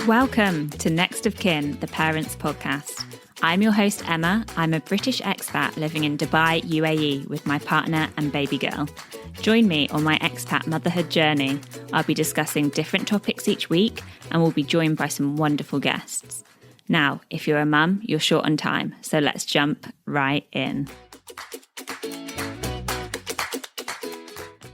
Welcome to Next of Kin, the Parents Podcast. I'm your host, Emma. I'm a British expat living in Dubai, UAE, with my partner and baby girl. Join me on my expat motherhood journey. I'll be discussing different topics each week and we'll be joined by some wonderful guests. Now, if you're a mum, you're short on time, so let's jump right in.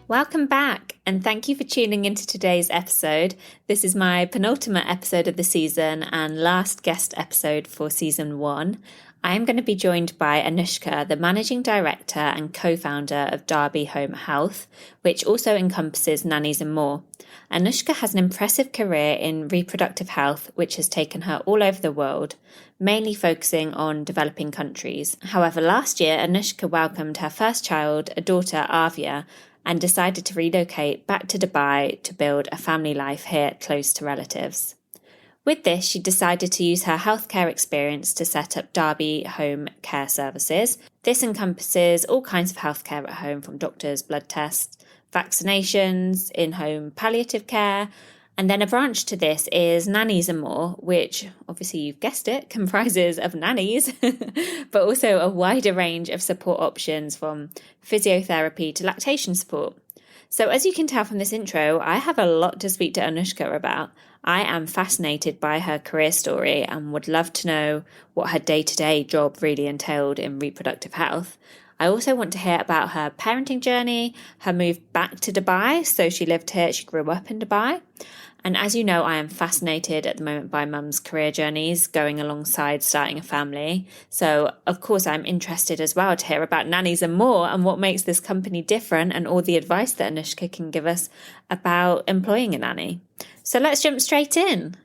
Welcome back, and thank you for tuning into today's episode. This is my penultimate episode of the season and last guest episode for season 1. I am going to be joined by Anushka, the managing director and co-founder of Derby Home Health, which also encompasses Nannies and More. Anushka has an impressive career in reproductive health, which has taken her all over the world, mainly focusing on developing countries. However, last year, Anushka welcomed her first child, a daughter, Avia, and decided to relocate back to Dubai to build a family life here close to relatives. With this, she decided to use her healthcare experience to set up Derby Home Care Services. This encompasses all kinds of healthcare at home, from doctors, blood tests, vaccinations, in-home palliative care. And then a branch to this is Nannies and More, which, obviously you've guessed it, comprises of nannies, but also a wider range of support options from physiotherapy to lactation support. So as you can tell from this intro, I have a lot to speak to Anushka about. I am fascinated by her career story and would love to know what her day-to-day job really entailed in reproductive health. I also want to hear about her parenting journey, her move back to Dubai. So she lived here, she grew up in Dubai. And as you know, I am fascinated at the moment by mums' career journeys going alongside starting a family. So, of course, I'm interested as well to hear about Nannies and More and what makes this company different and all the advice that Anushka can give us about employing a nanny. So let's jump straight in.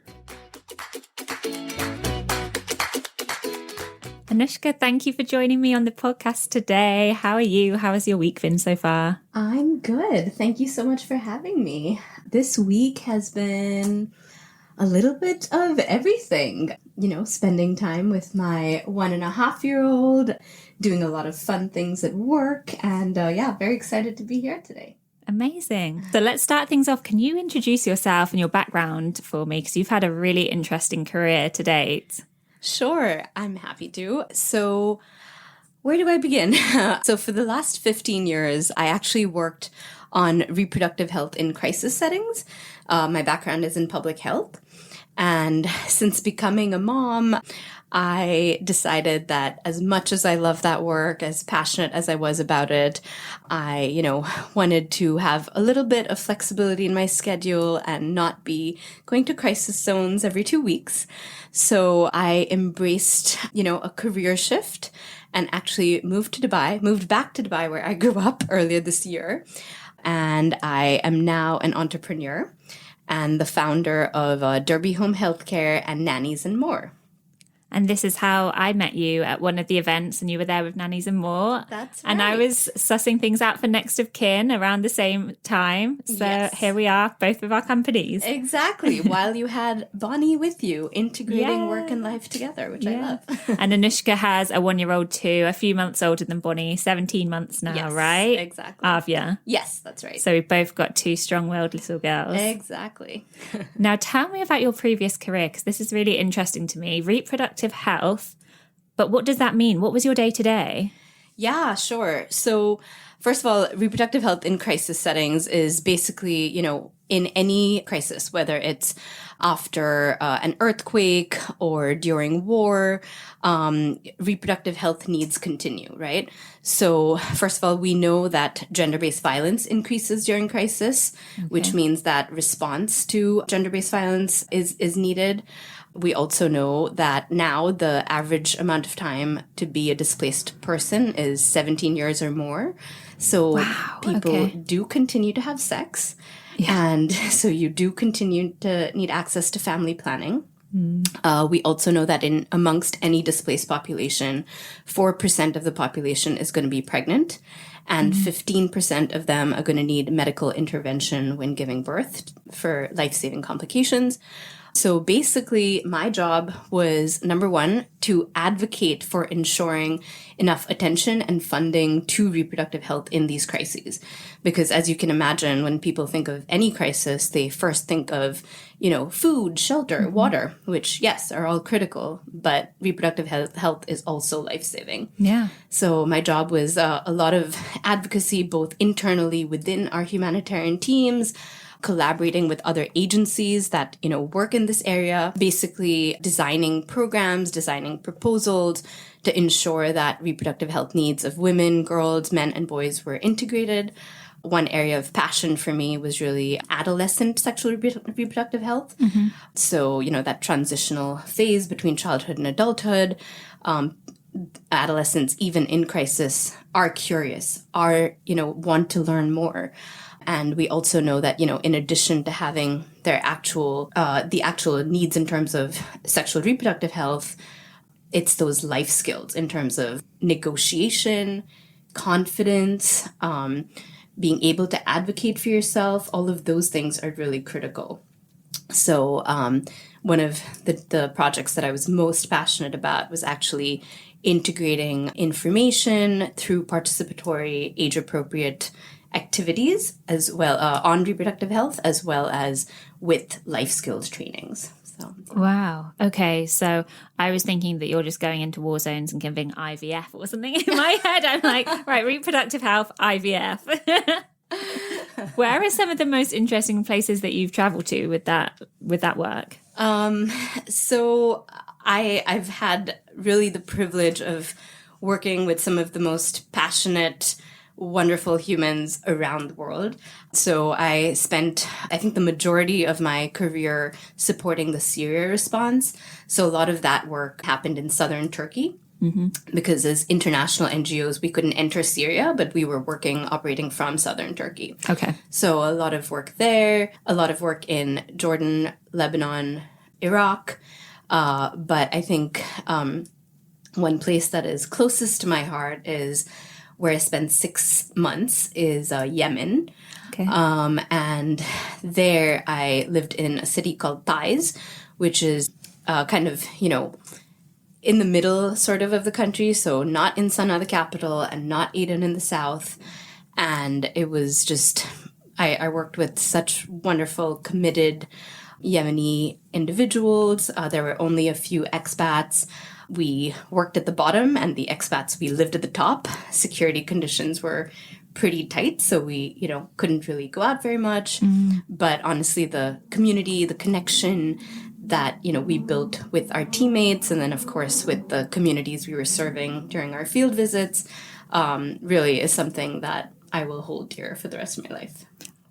Anushka, thank you for joining me on the podcast today. How are you? How has your week been so far? I'm good. Thank you so much for having me. This week has been a little bit of everything. Spending time with my 1.5-year-old, doing a lot of fun things at work, and very excited to be here today. Amazing. So let's start things off. Can you introduce yourself and your background for me? Because you've had a really interesting career to date. Sure, I'm happy to. So where do I begin? So for the last 15 years, I actually worked on reproductive health in crisis settings. My background is in public health. And since becoming a mom, I decided that as much as I love that work, as passionate as I was about it, I, wanted to have a little bit of flexibility in my schedule and not be going to crisis zones every 2 weeks. So I embraced, a career shift and actually moved back to Dubai where I grew up earlier this year. And I am now an entrepreneur and the founder of Derby Home Healthcare and Nannies and More. And this is how I met you at one of the events, and you were there with Nannies and More. That's right. And I was sussing things out for Next of Kin around the same time. So Yes. Here we are, both with our companies. Exactly. While you had Bonnie with you, integrating work and life together, which I love. And Anushka has a 1-year-old too, a few months older than Bonnie, 17 months now, Yes, right? exactly. Avia. Yes, that's right. So we've both got 2 strong-willed little girls. Exactly. Now tell me about your previous career, because this is really interesting to me. Reproductive health, but what does that mean? What was your day-to-day? Yeah, sure. So first of all, reproductive health in crisis settings is basically, in any crisis, whether it's after an earthquake or during war, reproductive health needs continue, right? So first of all, we know that gender-based violence increases during crisis, which means that response to gender-based violence is needed. We also know that now the average amount of time to be a displaced person is 17 years or more. So people do continue to have sex. Yeah. And so you do continue to need access to family planning. We also know that amongst any displaced population, 4% of the population is going to be pregnant, and 15% of them are going to need medical intervention when giving birth for life-saving complications. So basically, my job was, number one, to advocate for ensuring enough attention and funding to reproductive health in these crises. Because as you can imagine, when people think of any crisis, they first think of, food, shelter, water, which, yes, are all critical, but reproductive health is also life-saving. Yeah. So my job was a lot of advocacy, both internally within our humanitarian teams, collaborating with other agencies that, work in this area, basically designing programs, designing proposals to ensure that reproductive health needs of women, girls, men, and boys were integrated. One area of passion for me was really adolescent sexual reproductive health. So, that transitional phase between childhood and adulthood. Adolescents, even in crisis, are curious, want to learn more. And we also know that, in addition to having their the actual needs in terms of sexual reproductive health, it's those life skills in terms of negotiation, confidence, being able to advocate for yourself. All of those things are really critical. So one of the projects that I was most passionate about was actually integrating information through participatory, age-appropriate activities as well on reproductive health, as well as with life skills trainings. So, yeah. Wow. Okay. So I was thinking that you're just going into war zones and giving IVF or something. In my head, I'm like, right, reproductive health, IVF. Where are some of the most interesting places that you've traveled to with that work? So I've had really the privilege of working with some of the most passionate, wonderful humans around the world. So I spent, I think, the majority of my career supporting the Syria response. So a lot of that work happened in southern Turkey. Because as international NGOs, we couldn't enter Syria, but we were operating from southern Turkey. Okay. So a lot of work there, a lot of work in Jordan, Lebanon, Iraq. But I think one place that is closest to my heart is where I spent 6 months is Yemen. Okay. And there I lived in a city called Taiz, which is kind of, in the middle sort of the country. So not in Sana'a, the capital, and not Aden in the south. And it was just, I worked with such wonderful, committed Yemeni individuals. There were only a few expats. We worked at the bottom, and the expats, we lived at the top. Security conditions were pretty tight, so we, couldn't really go out very much. But honestly, the community, the connection that, we built with our teammates, and then, of course, with the communities we were serving during our field visits, really is something that I will hold dear for the rest of my life.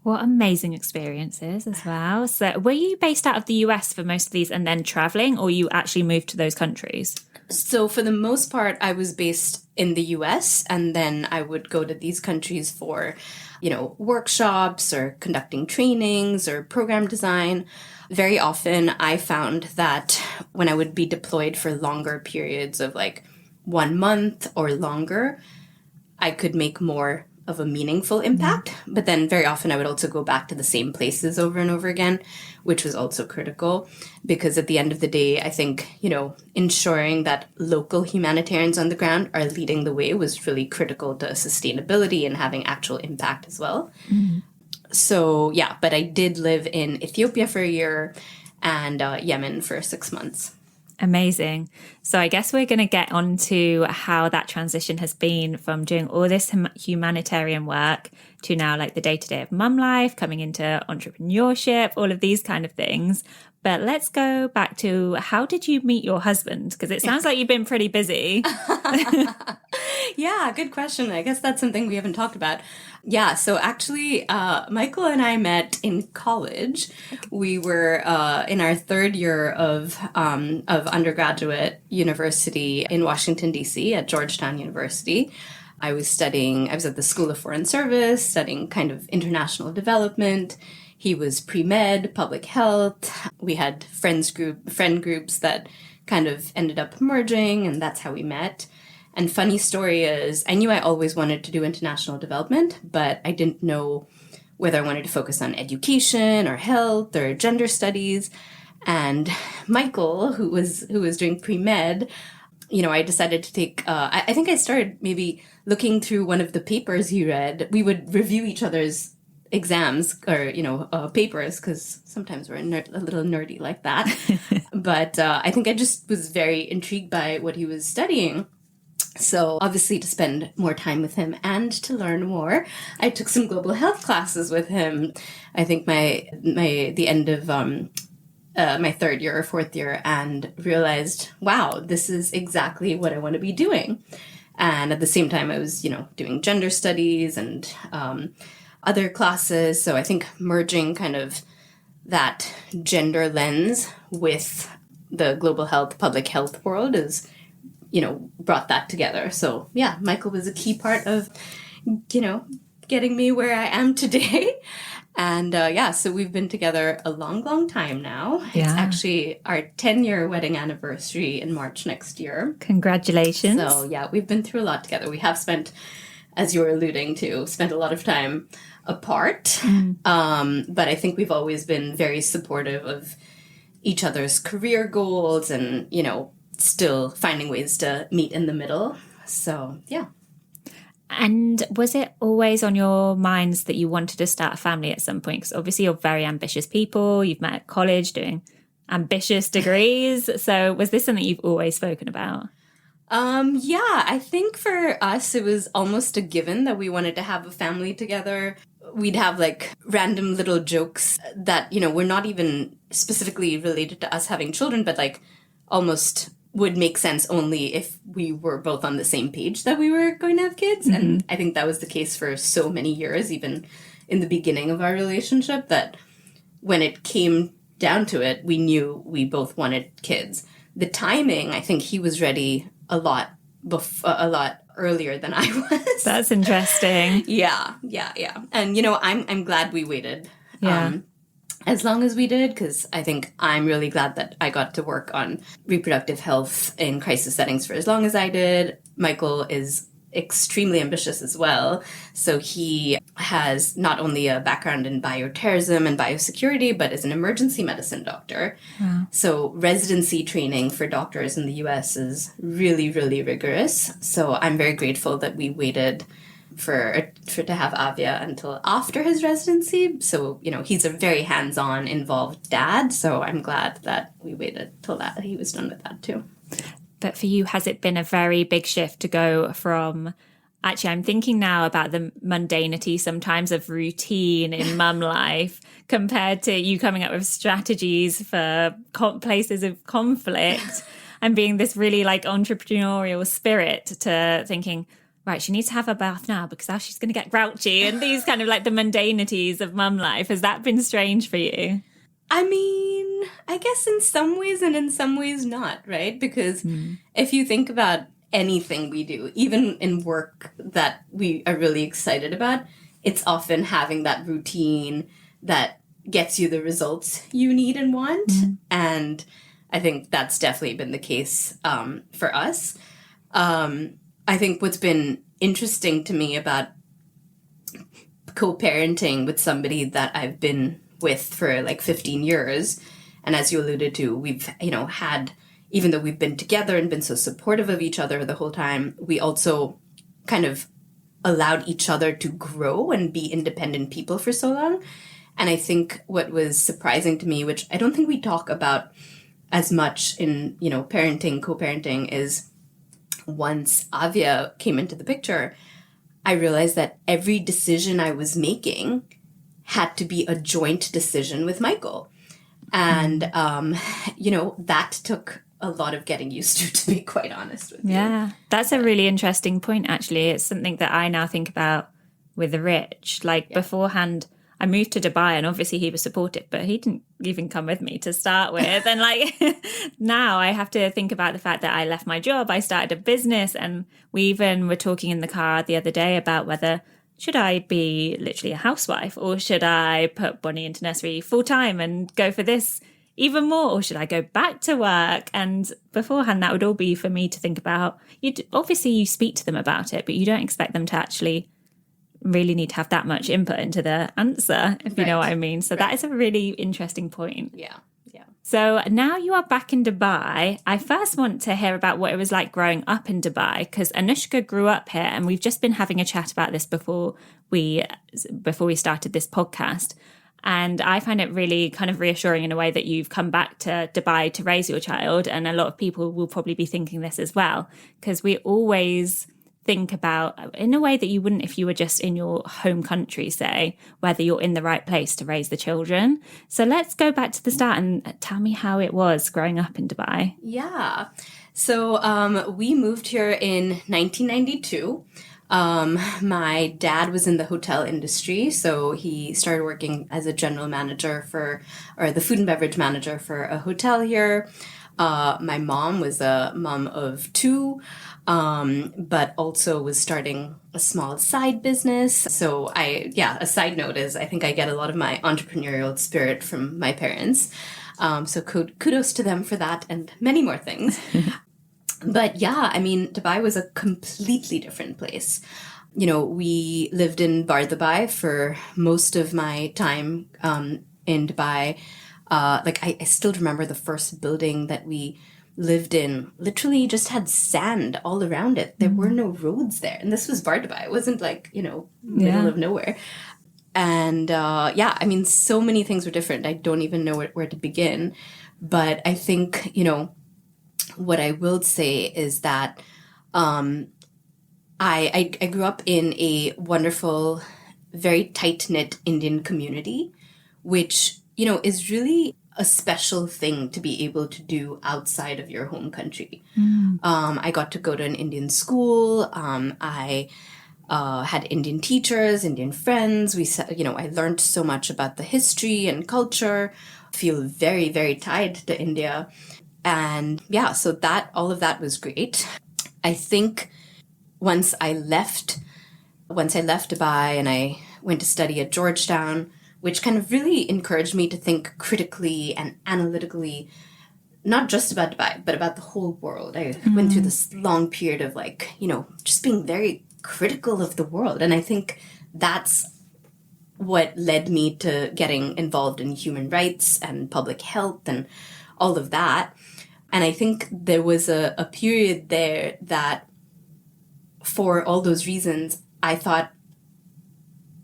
What amazing experiences as well. So were you based out of the US for most of these and then traveling, or you actually moved to those countries? So for the most part, I was based in the US, and then I would go to these countries for, workshops or conducting trainings or program design. Very often I found that when I would be deployed for longer periods of like 1 month or longer, I could make more of a meaningful impact. But then very often I would also go back to the same places over and over again, which was also critical because at the end of the day, I think, ensuring that local humanitarians on the ground are leading the way was really critical to sustainability and having actual impact as well. So, yeah, but I did live in Ethiopia for a year and Yemen for 6 months. Amazing. So I guess we're going to get on to how that transition has been from doing all this humanitarian work to now like the day-to-day of mum life, coming into entrepreneurship, all of these kind of things. But let's go back to how did you meet your husband? Because it sounds like you've been pretty busy. Yeah, good question. I guess that's something we haven't talked about. Yeah, so actually, Michael and I met in college. We were in our third year of undergraduate university in Washington, D.C. at Georgetown University. I was at the School of Foreign Service, studying kind of international development. He was pre-med, public health. We had friend groups that kind of ended up merging, and that's how we met. And funny story is, I knew I always wanted to do international development, but I didn't know whether I wanted to focus on education or health or gender studies. And Michael, who was doing pre-med, I decided to take, I think I started maybe looking through one of the papers he read. We would review each other's exams or, papers, because sometimes we're a little nerdy like that. But I think I just was very intrigued by what he was studying. So obviously to spend more time with him and to learn more, I took some global health classes with him. I think the end of my third year or fourth year, and realized, wow, this is exactly what I want to be doing. And at the same time, I was, doing gender studies and other classes. So I think merging kind of that gender lens with the global health, public health world is, brought that together. So yeah, Michael was a key part of, getting me where I am today. And so we've been together a long, long time now. Yeah. It's actually our 10-year wedding anniversary in March next year. Congratulations. So yeah, we've been through a lot together. We have spent, as you were alluding to, spent a lot of time apart. But I think we've always been very supportive of each other's career goals and, still finding ways to meet in the middle. So yeah. And was it always on your minds that you wanted to start a family at some point? Because obviously you're very ambitious people. You've met at college doing ambitious degrees. So was this something you've always spoken about? Yeah, I think for us, it was almost a given that we wanted to have a family together. We'd have like random little jokes that, were not even specifically related to us having children, but like almost would make sense only if we were both on the same page that we were going to have kids. Mm-hmm. And I think that was the case for so many years, even in the beginning of our relationship, that when it came down to it, we knew we both wanted kids. The timing, I think he was ready a lot earlier than I was. That's interesting. Yeah. And, I'm glad we waited. Yeah. As long as we did, because I think I'm really glad that I got to work on reproductive health in crisis settings for as long as I did. Michael is extremely ambitious as well. So he has not only a background in bioterrorism and biosecurity, but is an emergency medicine doctor. Wow. So residency training for doctors in the US is really, really rigorous. So I'm very grateful that we waited to have Avia until after his residency. So, he's a very hands-on, involved dad. So I'm glad that we waited till that he was done with that too. But for you, has it been a very big shift to go from, actually, I'm thinking now about the mundanity sometimes of routine in mum life compared to you coming up with strategies for places of conflict and being this really like entrepreneurial spirit to thinking, right, she needs to have a bath now because now she's going to get grouchy, and these kind of like the mundanities of mum life. Has that been strange for you? I mean, I guess in some ways and in some ways not, right? Because if you think about anything we do, even in work that we are really excited about, it's often having that routine that gets you the results you need and want. And I think that's definitely been the case for us. I think what's been interesting to me about co-parenting with somebody that I've been with for like 15 years, and as you alluded to, we've, had, even though we've been together and been so supportive of each other the whole time, we also kind of allowed each other to grow and be independent people for so long. And I think what was surprising to me, which I don't think we talk about as much in, parenting, co-parenting, is once Avia came into the picture, I realized that every decision I was making had to be a joint decision with Michael. And, that took a lot of getting used to be quite honest with you. Yeah, that's a really interesting point, actually. It's something that I now think about with Rich. Like beforehand, I moved to Dubai and obviously he was supportive, but he didn't even come with me to start with. And like now I have to think about the fact that I left my job, I started a business, and we even were talking in the car the other day about whether should I be literally a housewife or should I put Bonnie into nursery full time and go for this even more, or should I go back to work? And beforehand, that would all be for me to think about. Obviously you speak to them about it, but you don't expect them to actually really need to have that much input into the answer, if you know what I mean. So that is a really interesting point. Yeah. So now you are back in Dubai. I first want to hear about what it was like growing up in Dubai, because Anushka grew up here, and we've just been having a chat about this before we started this podcast. And I find it really kind of reassuring in a way that you've come back to Dubai to raise your child. And a lot of people will probably be thinking this as well, because we always think about, in a way that you wouldn't if you were just in your home country, say, whether you're in the right place to raise the children. So let's go back to the start and tell me how it was growing up in Dubai. Yeah. So we moved here in 1992. My dad was in the hotel industry, so he started working as a general manager or the food and beverage manager for a hotel here. My mom was a mom of two, but also was starting a small side business. So a side note is I think I get a lot of my entrepreneurial spirit from my parents. So kudos to them for that and many more things. But yeah, I mean, Dubai was a completely different place. You know, we lived in Bar Dubai for most of my time in Dubai. I still remember the first building that we lived in literally just had sand all around it. There were no roads there. And this was Bar Dubai. It wasn't like, middle of nowhere. And I mean, so many things were different. I don't even know where to begin. But I think, what I will say is that I grew up in a wonderful, very tight-knit Indian community, which, is really a special thing to be able to do outside of your home country. I got to go to an Indian school. I had Indian teachers, Indian friends. I learned so much about the history and culture, feel very, very tied to India. And so all of that was great. I think once I left Dubai and I went to study at Georgetown, which kind of really encouraged me to think critically and analytically, not just about Dubai, but about the whole world. I went through this long period of just being very critical of the world. And I think that's what led me to getting involved in human rights and public health and all of that. And I think there was a period there that, for all those reasons, I thought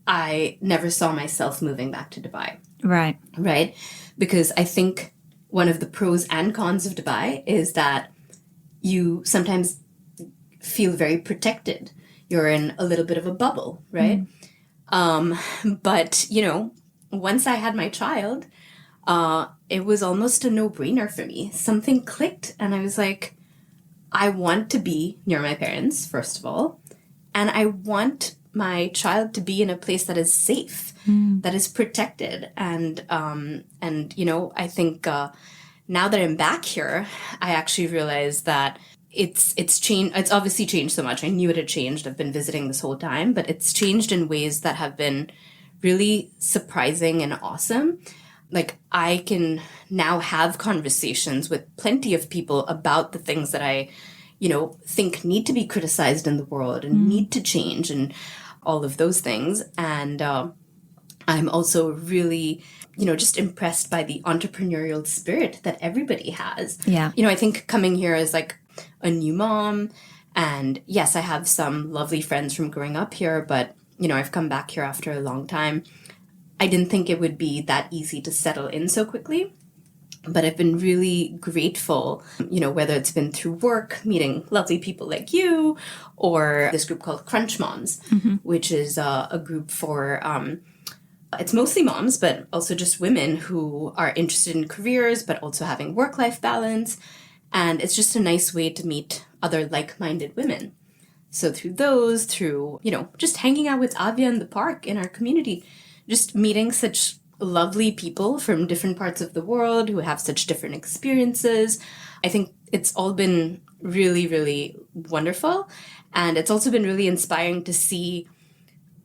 I never saw myself moving back to Dubai. Right. Right? Because I think one of the pros and cons of Dubai is that you sometimes feel very protected. You're in a little bit of a bubble, right? But, once I had my child, it was almost a no-brainer for me. Something clicked and I was like, I want to be near my parents, first of all, and I want my child to be in a place that is safe, that is protected. And I think now that I'm back here, I actually realize that it's changed. It's obviously changed so much. I knew it had changed. I've been visiting this whole time, but it's changed in ways that have been really surprising and awesome. Like, I can now have conversations with plenty of people about the things that I, think need to be criticized in the world and need to change and all of those things. And I'm also really, just impressed by the entrepreneurial spirit that everybody has. Yeah. I think coming here as like a new mom, and yes, I have some lovely friends from growing up here, but, I've come back here after a long time. I didn't think it would be that easy to settle in so quickly, but I've been really grateful, whether it's been through work, meeting lovely people like you, or this group called Crunch Moms, which is a group for, it's mostly moms, but also just women who are interested in careers, but also having work-life balance. And it's just a nice way to meet other like-minded women. So through, just hanging out with Avia in the park in our community, just meeting such lovely people from different parts of the world who have such different experiences. I think it's all been really, really wonderful. And it's also been really inspiring to see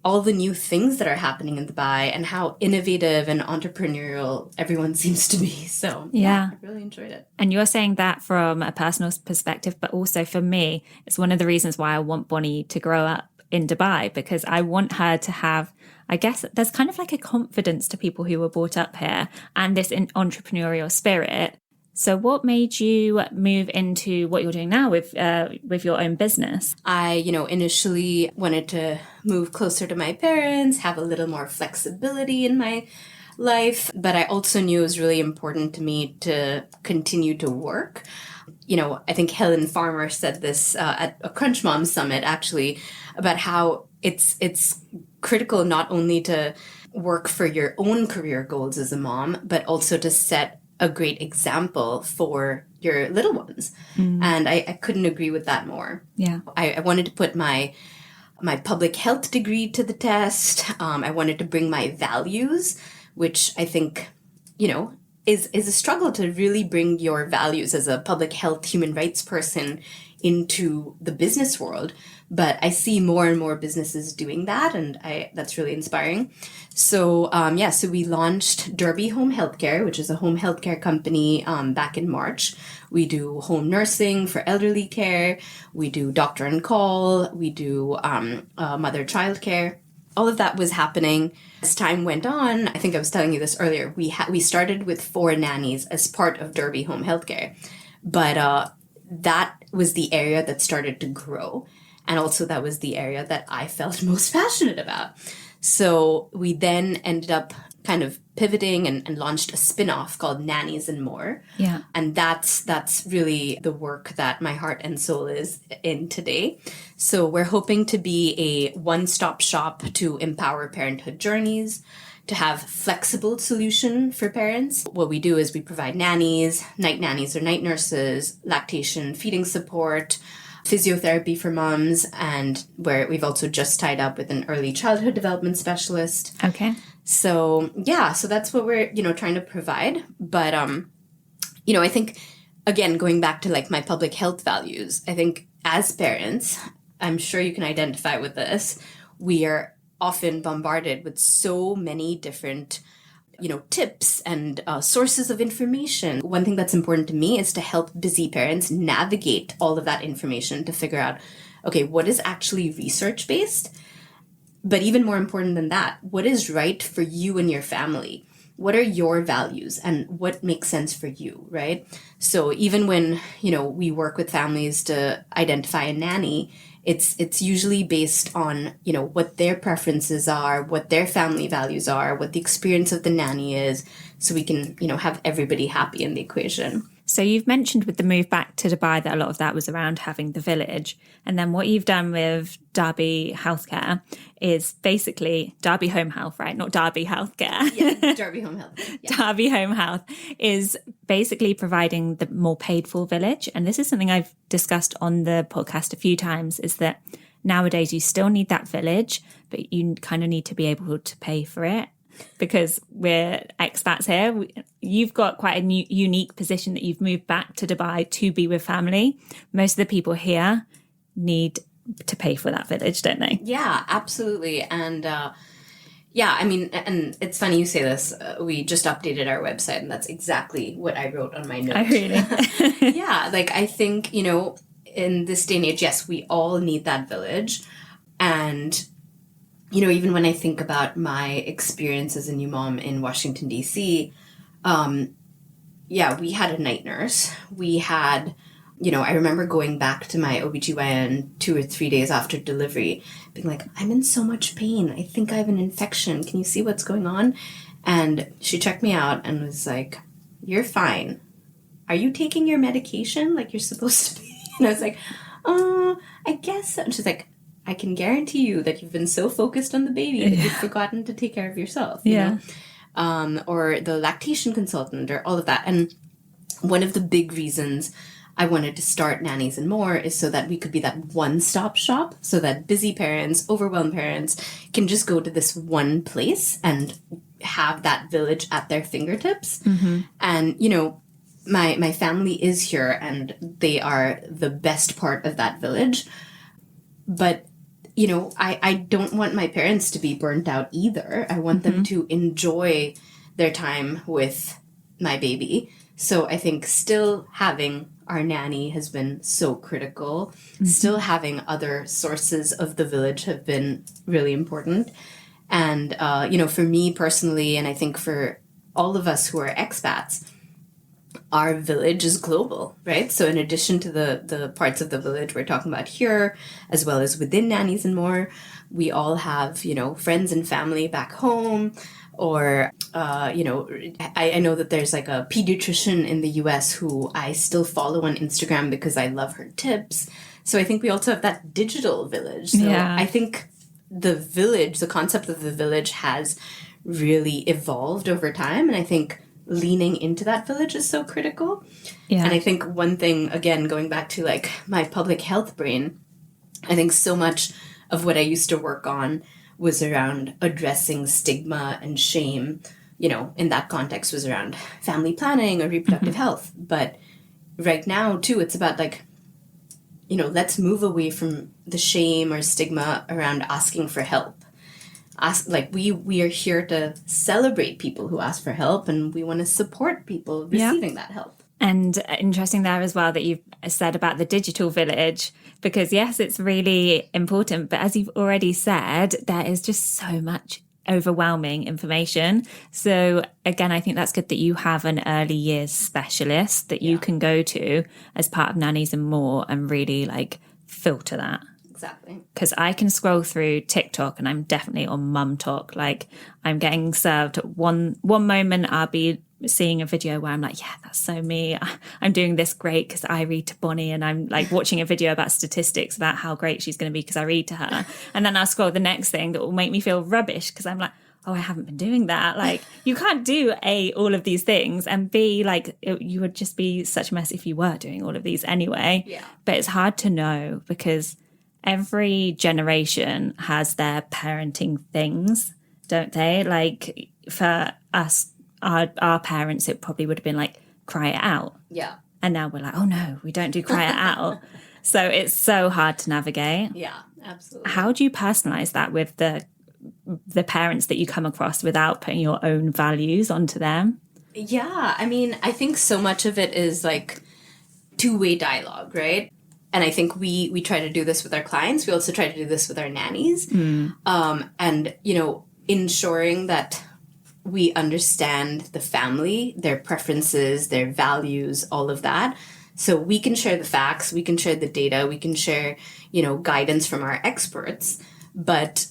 all the new things that are happening in Dubai and how innovative and entrepreneurial everyone seems to be. So yeah, I really enjoyed it. And you're saying that from a personal perspective, but also for me, it's one of the reasons why I want Bonnie to grow up in Dubai, because I want her to have, I guess there's kind of like a confidence to people who were brought up here and this entrepreneurial spirit. So what made you move into what you're doing now with your own business? I, initially wanted to move closer to my parents, have a little more flexibility in my life, but I also knew it was really important to me to continue to work. I think Helen Farmer said this at a Crunch Mom Summit, actually, about how it's critical not only to work for your own career goals as a mom, but also to set a great example for your little ones. And I couldn't agree with that more. Yeah. I wanted to put my public health degree to the test. I wanted to bring my values, which I think, is a struggle to really bring your values as a public health human rights person into the business world. But I see more and more businesses doing that, and that's really inspiring. So, so we launched Derby Home Healthcare, which is a home healthcare company, back in March. We do home nursing for elderly care. We do doctor on call. We do mother-child care. All of that was happening. As time went on, I think I was telling you this earlier, we started with 4 nannies as part of Derby Home Healthcare. But that was the area that started to grow. And also that was the area that I felt most passionate about. So we then ended up kind of pivoting and launched a spin-off called Nannies and More. Yeah. And that's really the work that my heart and soul is in today. So we're hoping to be a one-stop shop to empower parenthood journeys, to have flexible solution for parents. What we do is we provide nannies or night nurses, lactation, feeding support, physiotherapy for moms, and where we've also just tied up with an early childhood development specialist. Okay. So that's what we're, trying to provide. But, I think, again, going back to like my public health values, I think as parents, I'm sure you can identify with this, we are often bombarded with so many different tips and sources of information. One thing that's important to me is to help busy parents navigate all of that information to figure out, okay, what is actually research-based? But even more important than that, what is right for you and your family? What are your values and what makes sense for you, right? So even when, we work with families to identify a nanny, it's usually based on, what their preferences are, what their family values are, what the experience of the nanny is, so we can, have everybody happy in the equation. So you've mentioned with the move back to Dubai that a lot of that was around having the village. And then what you've done with Derby Healthcare is basically Derby Home Health, right? Not Derby Healthcare. Yeah, Derby Home Health. Yeah. Derby Home Health is basically providing the more paid for village. And this is something I've discussed on the podcast a few times, is that nowadays you still need that village, but you kind of need to be able to pay for it. Because we're expats here, you've got quite a unique position that you've moved back to Dubai to be with family. Most of the people here need to pay for that village, don't they? Yeah, absolutely. And and it's funny you say this. We just updated our website, and that's exactly what I wrote on my note. Oh, really? Yeah, I think, in this day and age, yes, we all need that village. And even when I think about my experience as a new mom in Washington, D.C., we had a night nurse. We had, I remember going back to my OBGYN 2 or 3 days after delivery, being like, I'm in so much pain. I think I have an infection. Can you see what's going on? And she checked me out and was like, you're fine. Are you taking your medication like you're supposed to be? And I was like, I guess so. And she's like, I can guarantee you that you've been so focused on the baby that you've forgotten to take care of yourself. You know? Or the lactation consultant, or all of that. And one of the big reasons I wanted to start Nannies and More is so that we could be that one-stop shop, so that busy parents, overwhelmed parents can just go to this one place and have that village at their fingertips. Mm-hmm. And, my family is here and they are the best part of that village. But I don't want my parents to be burnt out either. I want them to enjoy their time with my baby. So I think still having our nanny has been so critical. Still having other sources of the village have been really important. And, for me personally, and I think for all of us who are expats, our village is global, right? So in addition to the parts of the village we're talking about here, as well as within Nannies and More, we all have, friends and family back home, or, I know that there's like a pediatrician in the US who I still follow on Instagram because I love her tips. So I think we also have that digital village. So I think the concept of the village has really evolved over time. And I think leaning into that village is so critical. Yeah. And I think one thing, again, going back to like my public health brain, I think so much of what I used to work on was around addressing stigma and shame, in that context was around family planning or reproductive health. But right now, too, it's about like, let's move away from the shame or stigma around asking for help. We are here to celebrate people who ask for help, and we want to support people receiving that help. And interesting there as well that you've said about the digital village, because yes, it's really important. But as you've already said, there is just so much overwhelming information. So again, I think that's good that you have an early years specialist that you can go to as part of Nannies and More and really like filter that. Exactly. Because I can scroll through TikTok and I'm definitely on mum talk. Like I'm getting served one moment I'll be seeing a video where I'm like, yeah, that's so me. I'm doing this great because I read to Bonnie, and I'm like watching a video about statistics about how great she's going to be because I read to her. And then I'll scroll the next thing that will make me feel rubbish because I'm like, oh, I haven't been doing that. Like you can't do all of these things, and B, like you would just be such a mess if you were doing all of these anyway. Yeah. But it's hard to know because every generation has their parenting things, don't they? Like for us, our parents, it probably would have been like, cry it out. Yeah. And now we're like, oh no, we don't do cry it out. So it's so hard to navigate. Yeah, absolutely. How do you personalize that with the parents that you come across without putting your own values onto them? Yeah, I mean, I think so much of it is like two-way dialogue, right? And I think we try to do this with our clients. We also try to do this with our nannies. And, ensuring that we understand the family, their preferences, their values, all of that. So we can share the facts, we can share the data, we can share, guidance from our experts. But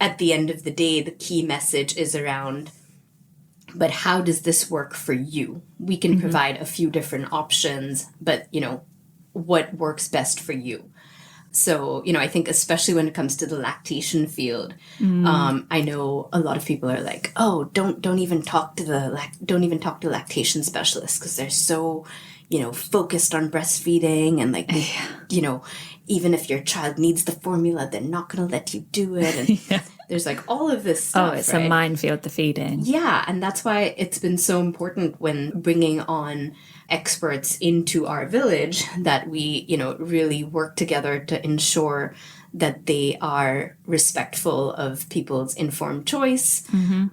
at the end of the day, the key message is around, but how does this work for you? We can provide a few different options, but, what works best for you? So, I think especially when it comes to the lactation field, I know a lot of people are like, oh, don't even talk to lactation specialists because they're so, focused on breastfeeding and like, even if your child needs the formula, they're not going to let you do it. And there's like all of this stuff. Oh, it's a minefield, the feeding. Yeah. And that's why it's been so important when bringing on experts into our village that we, really work together to ensure that they are respectful of people's informed choice.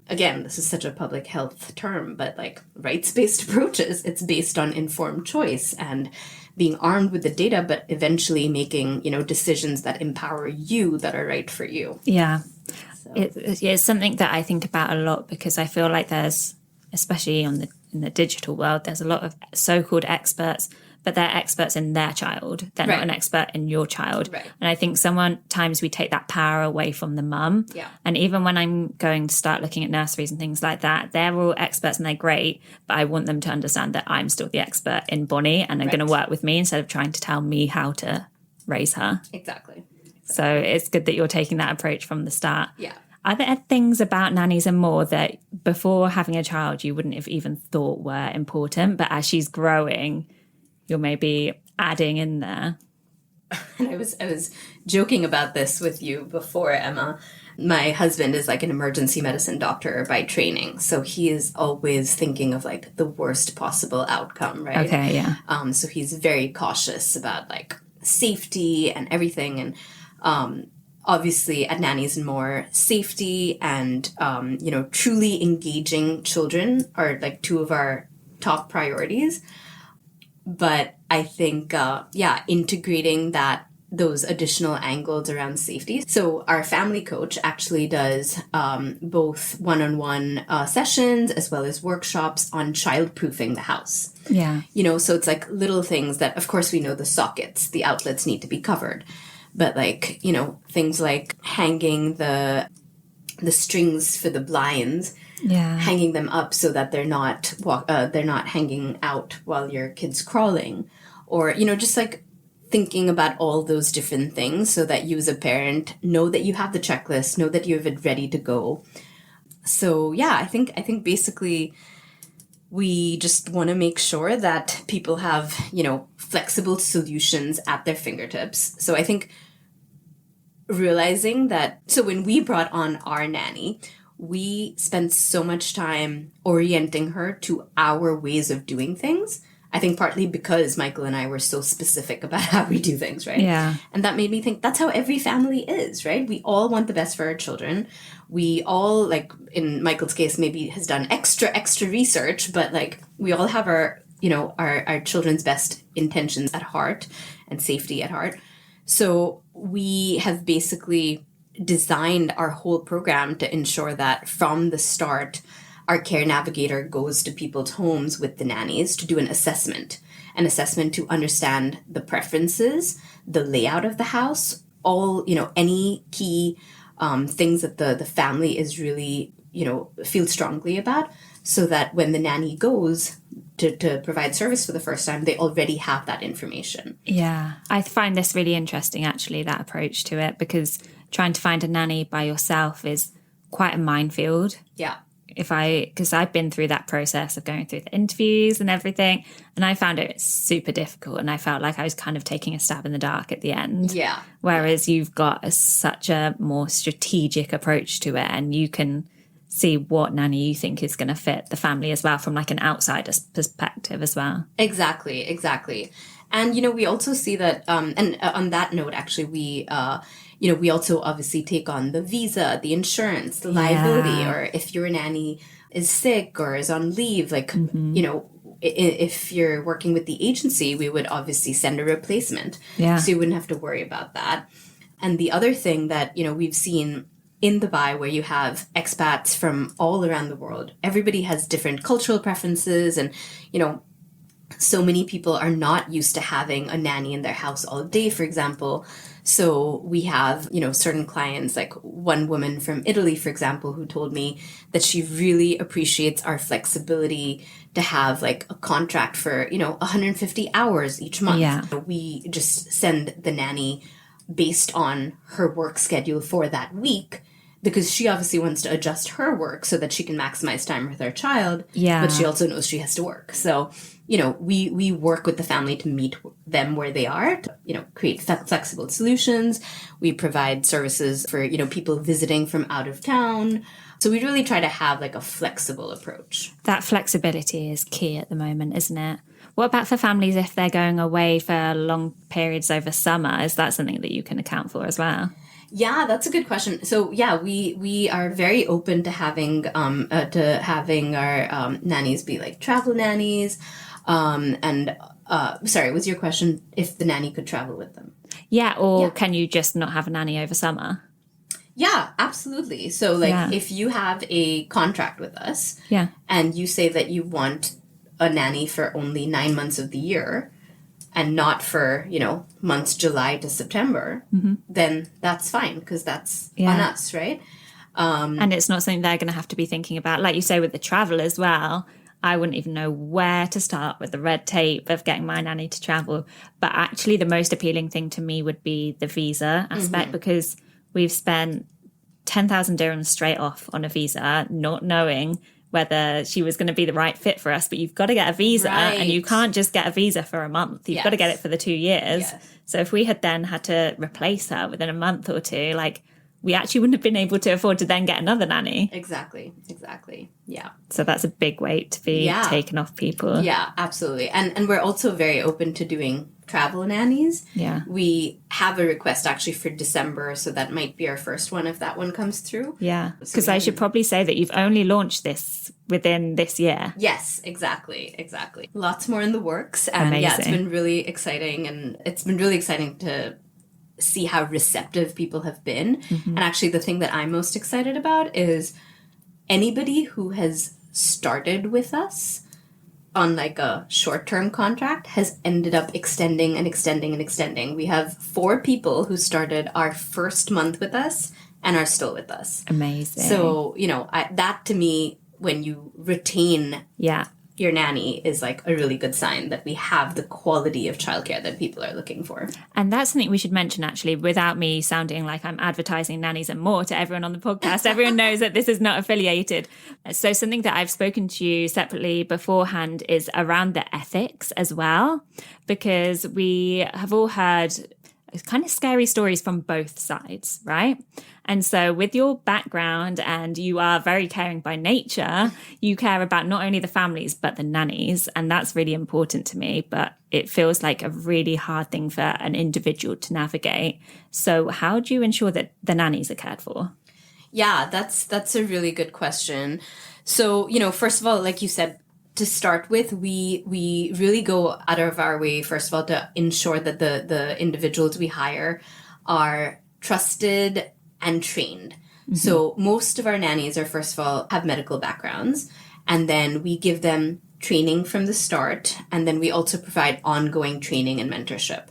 Again, this is such a public health term, but like rights-based approaches, it's based on informed choice and being armed with the data, but eventually making, decisions that empower you that are right for you. Yeah. So. It's something that I think about a lot because I feel like there's, especially in the digital world, there's a lot of so-called experts, but they're experts in their child. They're not an expert in your child. Right. And I think sometimes we take that power away from the mum. Yeah. And even when I'm going to start looking at nurseries and things like that, they're all experts and they're great, but I want them to understand that I'm still the expert in Bonnie and they're going to work with me instead of trying to tell me how to raise her. Exactly. So it's good that you're taking that approach from the start. Yeah. Are there things about Nannies and More that before having a child you wouldn't have even thought were important, but as she's growing, you're maybe adding in there? And I was joking about this with you before, Emma. My husband is like an emergency medicine doctor by training, so he is always thinking of like the worst possible outcome, right? Okay, yeah. So he's very cautious about like safety and everything, and obviously at Nannies and More, safety and truly engaging children are like two of our top priorities. But I think, integrating those additional angles around safety. So our family coach actually does both one-on-one sessions as well as workshops on child-proofing the house. Yeah. So it's like little things that, of course, we know the sockets, the outlets need to be covered. But like, things like hanging the strings for the blinds, hanging them up so that they're not hanging out while your kid's crawling, or just like thinking about all those different things so that you as a parent know that you have the checklist, know that you have it ready to go. So yeah, I think basically we just want to make sure that people have, flexible solutions at their fingertips. So I think realizing that, so when we brought on our nanny, we spent so much time orienting her to our ways of doing things. I think partly because Michael and I were so specific about how we do things, right? Yeah. And that made me think that's how every family is, right? We all want the best for our children. We all, like in Michael's case, maybe has done extra research, but like we all have our children's best intentions at heart and safety at heart. So we have basically designed our whole program to ensure that from the start, our care navigator goes to people's homes with the nannies to do an assessment to understand the preferences, the layout of the house, all, any key things that the family is really, feel strongly about, so that when the nanny goes to provide service for the first time, they already have that information. Yeah. I find this really interesting, actually, that approach to it, because trying to find a nanny by yourself is quite a minefield. Yeah. Because I've been through that process of going through the interviews and everything, and I found it super difficult, and I felt like I was kind of taking a stab in the dark at the end. Yeah. Whereas you've got such a more strategic approach to it, and you can see what nanny you think is going to fit the family as well, from like an outsider's perspective as well. Exactly. And, we also see that, and on that note, actually, we also obviously take on the visa, the insurance, the liability, or if your nanny is sick or is on leave, like, if you're working with the agency, we would obviously send a replacement. Yeah. So you wouldn't have to worry about that. And the other thing that, we've seen in Dubai, where you have expats from all around the world, everybody has different cultural preferences, and, so many people are not used to having a nanny in their house all day, for example. So we have, certain clients, like one woman from Italy, for example, who told me that she really appreciates our flexibility to have like a contract for, 150 hours each month. Yeah. We just send the nanny based on her work schedule for that week, because she obviously wants to adjust her work so that she can maximize time with her child. Yeah. But she also knows she has to work. So, we work with the family to meet them where they are, to, create flexible solutions. We provide services for, people visiting from out of town. So we really try to have like a flexible approach. That flexibility is key at the moment, isn't it? What about for families if they're going away for long periods over summer? Is that something that you can account for as well? Yeah, that's a good question. So yeah, we are very open to having our nannies be like travel nannies. Sorry, was your question if the nanny could travel with them? Yeah, or can you just not have a nanny over summer? Yeah, absolutely. So if you have a contract with us, and you say that you want a nanny for only 9 months of the year, and not for, months July to September, then that's fine, because that's on us, right? And it's not something they're going to have to be thinking about. Like you say, with the travel as well, I wouldn't even know where to start with the red tape of getting my nanny to travel. But actually, the most appealing thing to me would be the visa aspect, because we've spent 10,000 dirhams straight off on a visa, not knowing whether she was going to be the right fit for us. But you've got to get a visa, and you can't just get a visa for a month. You've got to get it for the 2 years. Yes. So if we had then had to replace her within a month or two, like, we actually wouldn't have been able to afford to then get another nanny. Exactly. Yeah. So that's a big weight to be taken off people. Yeah, absolutely. And we're also very open to doing travel nannies. Yeah. We have a request actually for December, so that might be our first one if that one comes through. Yeah, because I should probably say that you've only launched this within this year. Yes, exactly. Lots more in the works. And Amazing. yeah, it's been really exciting. And it's been really exciting to see how receptive people have been. And actually the thing that I'm most excited about is anybody who has started with us on like a short-term contract has ended up extending and extending and extending. We have 4 people who started our first month with us and are still with us. Amazing. So, that to me, when you retain your nanny, is like a really good sign that we have the quality of childcare that people are looking for. And that's something we should mention, actually, without me sounding like I'm advertising Nannies and More to everyone on the podcast. Everyone knows that this is not affiliated. So something that I've spoken to you separately beforehand is around the ethics as well, because we have all heard kind of scary stories from both sides, right? And so with your background, and you are very caring by nature, you care about not only the families, but the nannies. And that's really important to me, but it feels like a really hard thing for an individual to navigate. So how do you ensure that the nannies are cared for? Yeah, that's a really good question. So, first of all, like you said, to start with, we really go out of our way, first of all, to ensure that the individuals we hire are trusted and trained. So most of our nannies are, first of all, have medical backgrounds, and then we give them training from the start, and then we also provide ongoing training and mentorship.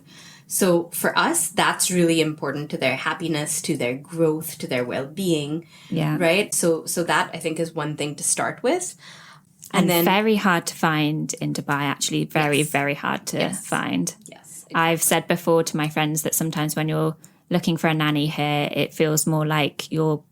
So for us, that's really important to their happiness, to their growth, to their well-being, right? So that, I think, is one thing to start with. And then very hard to find in Dubai, actually. Very, very hard to find. Yes. Exactly. I've said before to my friends that sometimes when you're looking for a nanny here, it feels more like you're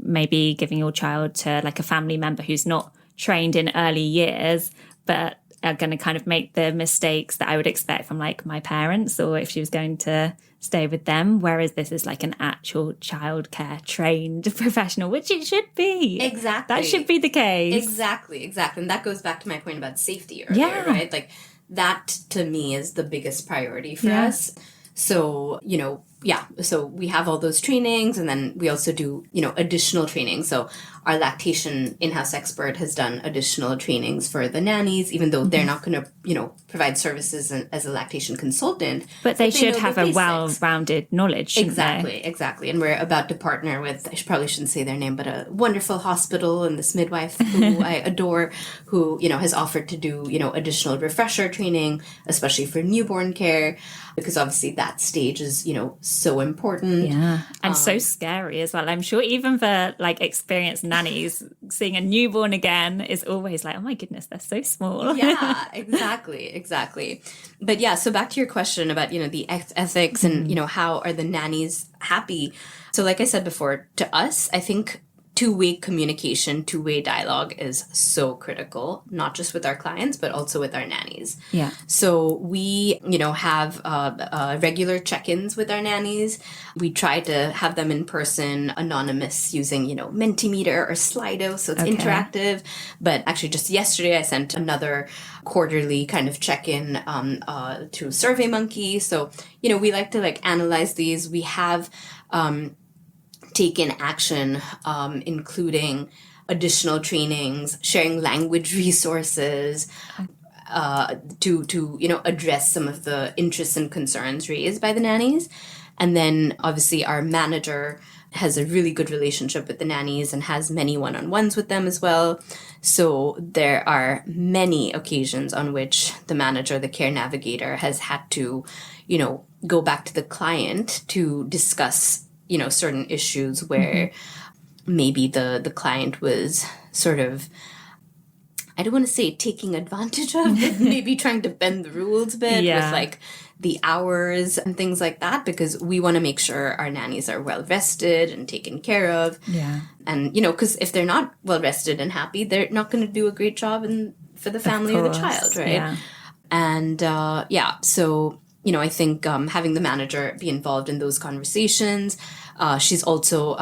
maybe giving your child to like a family member who's not trained in early years, but are going to kind of make the mistakes that I would expect from like my parents, or if she was going to stay with them. Whereas this is like an actual childcare trained professional, which it should be. Exactly. That should be the case. Exactly. And that goes back to my point about safety earlier, right? Like that to me is the biggest priority for us. So, so we have all those trainings, and then we also do, additional training. So our lactation in-house expert has done additional trainings for the nannies, even though they're not going to, provide services as a lactation consultant. But they should have a well-rounded knowledge. Exactly. And we're about to partner with, I probably shouldn't say their name, but a wonderful hospital and this midwife who I adore, who, has offered to do, additional refresher training, especially for newborn care, because obviously that stage is, so important. Yeah. And so scary as well. I'm sure even for like experienced nannies, seeing a newborn again is always like, oh my goodness, they're so small. Yeah, exactly. But yeah, so back to your question about, the ethics and, how are the nannies happy? So like I said before, to us, I think two-way communication, two-way dialogue is so critical, not just with our clients, but also with our nannies. Yeah. So we, have regular check-ins with our nannies. We try to have them in person, anonymous, using, Mentimeter or Slido, so it's interactive. But actually just yesterday, I sent another quarterly kind of check-in to SurveyMonkey. So, we like to analyze these. We have taken action, including additional trainings, sharing language resources, to address some of the interests and concerns raised by the nannies. And then obviously our manager has a really good relationship with the nannies and has many one-on-ones with them as well. So there are many occasions on which the manager, the care navigator, has had to, go back to the client to discuss certain issues where maybe the client was sort of, I don't want to say taking advantage of, but maybe trying to bend the rules a bit with the hours and things like that, because we want to make sure our nannies are well rested and taken care of. Yeah. And, because if they're not well rested and happy, they're not going to do a great job for the family or the child, right? Yeah. And so I think having the manager be involved in those conversations. She's also,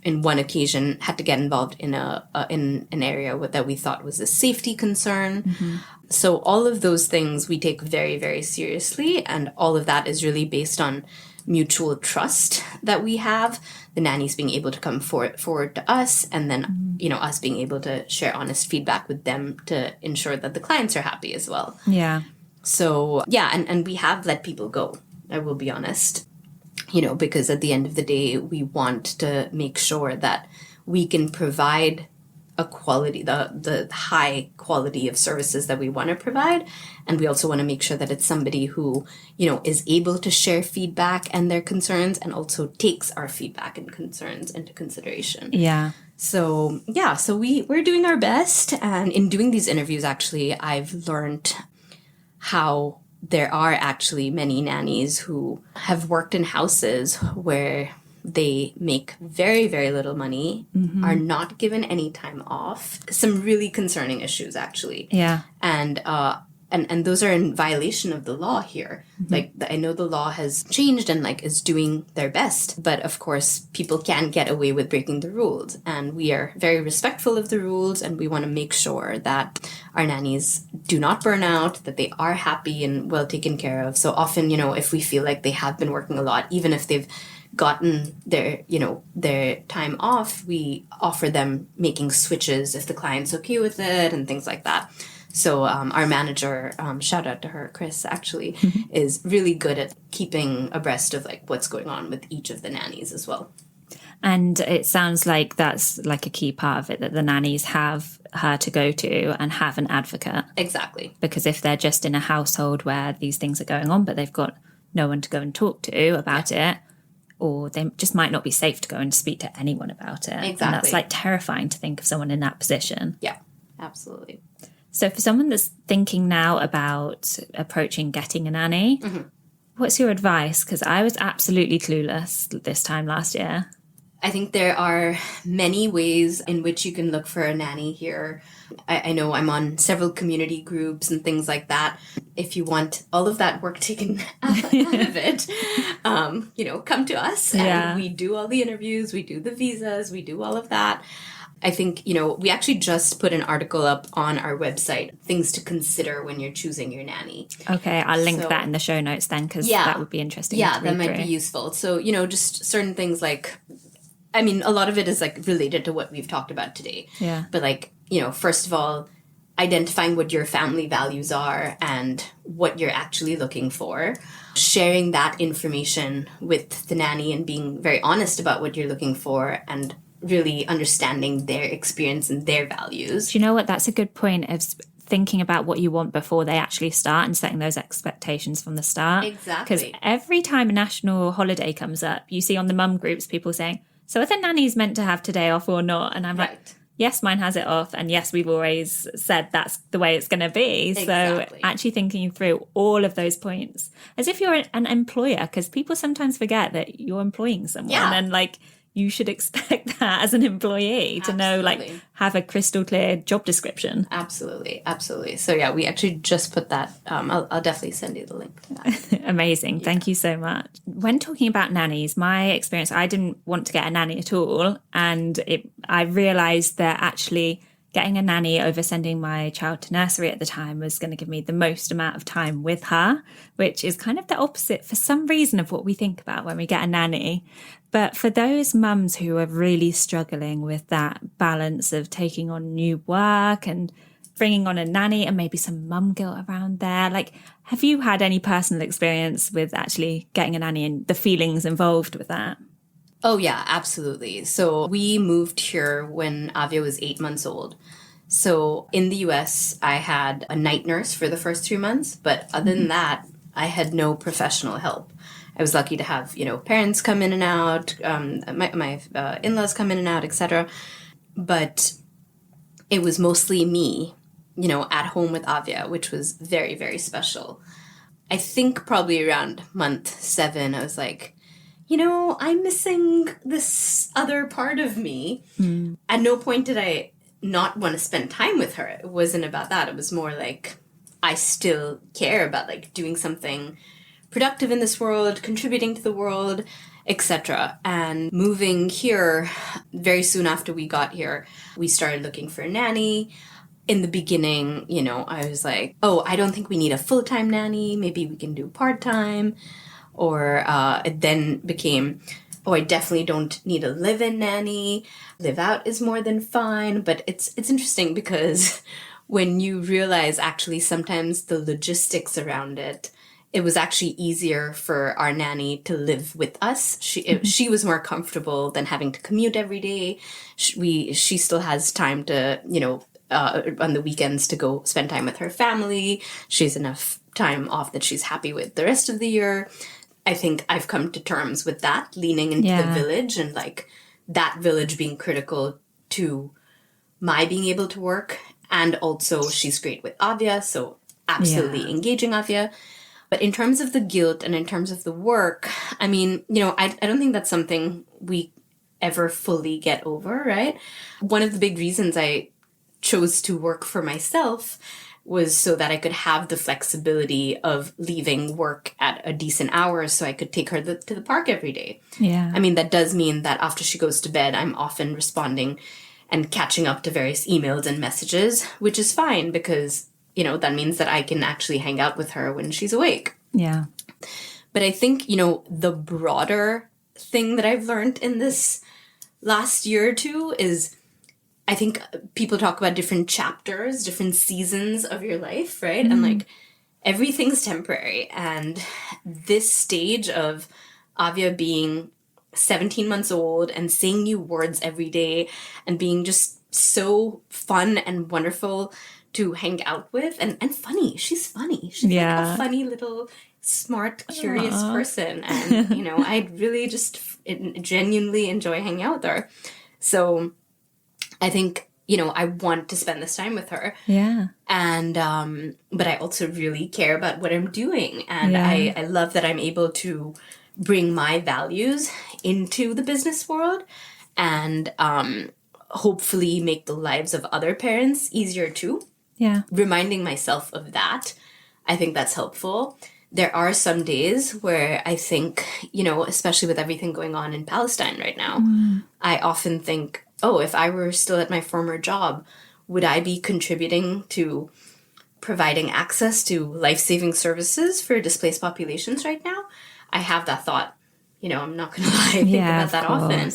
in one occasion, had to get involved in in an area that we thought was a safety concern. Mm-hmm. So all of those things we take very, very seriously, and all of that is really based on mutual trust that we have. The nannies being able to come forward to us, and then us being able to share honest feedback with them to ensure that the clients are happy as well. Yeah. So, yeah, and we have let people go, I will be honest, because at the end of the day, we want to make sure that we can provide a quality, the high quality of services that we want to provide. And we also want to make sure that it's somebody who, is able to share feedback and their concerns, and also takes our feedback and concerns into consideration. Yeah. So, yeah, so we're doing our best. And in doing these interviews, actually, I've learned how there are actually many nannies who have worked in houses where they make very, very little money, are not given any time off. Some really concerning issues, actually. Yeah. And those are in violation of the law here. Like, I know the law has changed and is doing their best, but of course people can get away with breaking the rules, and we are very respectful of the rules, and we want to make sure that our nannies do not burn out, that they are happy and well taken care of. So often, if we feel like they have been working a lot, even if they've gotten their time off, we offer them making switches if the client's okay with it and things like that. So our manager, shout out to her, Chris, actually, is really good at keeping abreast of what's going on with each of the nannies as well. And it sounds like that's a key part of it, that the nannies have her to go to and have an advocate. Exactly. Because if they're just in a household where these things are going on, but they've got no one to go and talk to about it, or they just might not be safe to go and speak to anyone about it. Exactly. And that's terrifying to think of someone in that position. Yeah, absolutely. So for someone that's thinking now about approaching getting a nanny, what's your advice? Because I was absolutely clueless this time last year. I think there are many ways in which you can look for a nanny here. I know I'm on several community groups and things like that. If you want all of that work taken out of it, come to us. Yeah. And we do all the interviews, we do the visas, we do all of that. I think, we actually just put an article up on our website, things to consider when you're choosing your nanny. Okay, I'll link that in the show notes then, because that would be interesting. Yeah, that might be useful. So, just certain things a lot of it is related to what we've talked about today. Yeah. But first of all, identifying what your family values are and what you're actually looking for, sharing that information with the nanny and being very honest about what you're looking for, and really understanding their experience and their values. Do you know what? That's a good point of thinking about what you want before they actually start and setting those expectations from the start. Exactly. Because every time a national holiday comes up, you see on the mum groups people saying, so are the nannies meant to have today off or not? And I'm like, yes, mine has it off. And yes, we've always said that's the way it's going to be. Exactly. So actually thinking through all of those points as if you're an employer, because people sometimes forget that you're employing someone and you should expect that as an employee to know, have a crystal clear job description. Absolutely. Absolutely. So yeah, we actually just put that. I'll definitely send you the link to that. Amazing. Thank you so much. When talking about nannies, my experience, I didn't want to get a nanny at all. And I realised that actually getting a nanny over sending my child to nursery at the time was going to give me the most amount of time with her, which is kind of the opposite for some reason of what we think about when we get a nanny. But for those mums who are really struggling with that balance of taking on new work and bringing on a nanny and maybe some mum guilt around there, have you had any personal experience with actually getting a nanny and the feelings involved with that? Oh, yeah, absolutely. So we moved here when Avia was 8 months old. So in the US, I had a night nurse for the first 3 months. But other than that, I had no professional help. I was lucky to have, parents come in and out, my in-laws come in and out, etc. But it was mostly me, at home with Avia, which was very, very special. I think probably around month 7, I was like, I'm missing this other part of me. At no point did I not want to spend time with her. It wasn't about that. It was more I still care about doing something productive in this world, contributing to the world, etc. And moving here, very soon after we got here, we started looking for a nanny. In the beginning, you know, I was like, oh, I don't think we need a full-time nanny. Maybe we can do part-time. Or it then became, oh, I definitely don't need a live-in nanny. Live out is more than fine. But it's interesting because when you realize actually sometimes the logistics around it, it was actually easier for our nanny to live with us. She was more comfortable than having to commute every day. She still has time to, you know, on the weekends to go spend time with her family. She has enough time off that she's happy with the rest of the year. I think I've come to terms with that, leaning into the village and like that village being critical to my being able to work. And also she's great with Avia, so absolutely engaging Avia. But in terms of the guilt and in terms of the work, I mean, you know, I don't think that's something we ever fully get over, right? One of the big reasons I chose to work for myself was so that I could have the flexibility of leaving work at a decent hour so I could take her to the park every day. Yeah. I mean, that does mean that after she goes to bed, I'm often responding and catching up to various emails and messages, which is fine because, you know, that means that I can actually hang out with her when she's awake. Yeah. But I think, you know, the broader thing that I've learned in this last year or two is I think people talk about different chapters, different seasons of your life, right? And like everything's temporary. And this stage of Avia being 17 months old and saying new words every day and being just so fun and wonderful to hang out with and funny. She's funny. She's like a funny little smart, curious person. And, you know, I really just genuinely enjoy hanging out with her. So I think, you know, I want to spend this time with her. Yeah. And, but I also really care about what I'm doing. And I love that I'm able to bring my values into the business world and hopefully make the lives of other parents easier too. Yeah. Reminding myself of that, I think that's helpful. There are some days where I think, you know, especially with everything going on in Palestine right now, I often think, oh, if I were still at my former job, would I be contributing to providing access to life-saving services for displaced populations right now? I have that thought. You know, I'm not going to lie, I think about that often.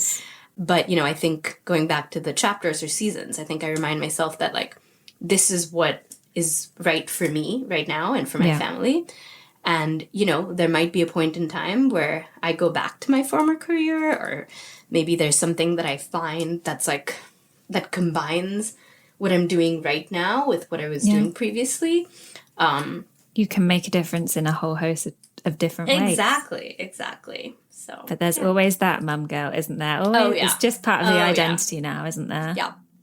But, you know, I think going back to the chapters or seasons, I think I remind myself that, like, this is what is right for me right now and for my family. And, you know, there might be a point in time where I go back to my former career, or maybe there's something that I find that's like, that combines what I'm doing right now with what I was doing previously. You can make a difference in a whole host of different ways. Exactly. So, but there's always that mum girl, isn't there? Always, it's just part of the identity now, isn't there?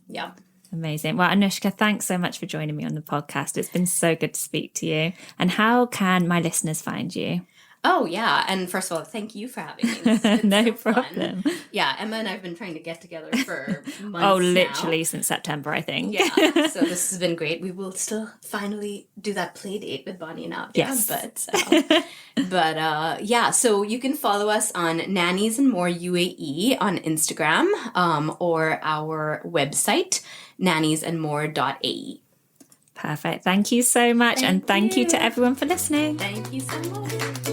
Yeah. Amazing. Well, Anushka, thanks so much for joining me on the podcast. It's been so good to speak to you. And how can my listeners find you? Oh, yeah. And first of all, thank you for having me. It's no so problem. Fun. Yeah, Emma and I have been trying to get together for months literally now. Since September, I think. Yeah, so this has been great. We will still finally do that play date with Bonnie and Abdia. Yes. But yeah, so you can follow us on Nannies and More UAE on Instagram or our website, nanniesandmore.ae. Perfect. Thank you so much. Thank you to everyone for listening. Thank you so much.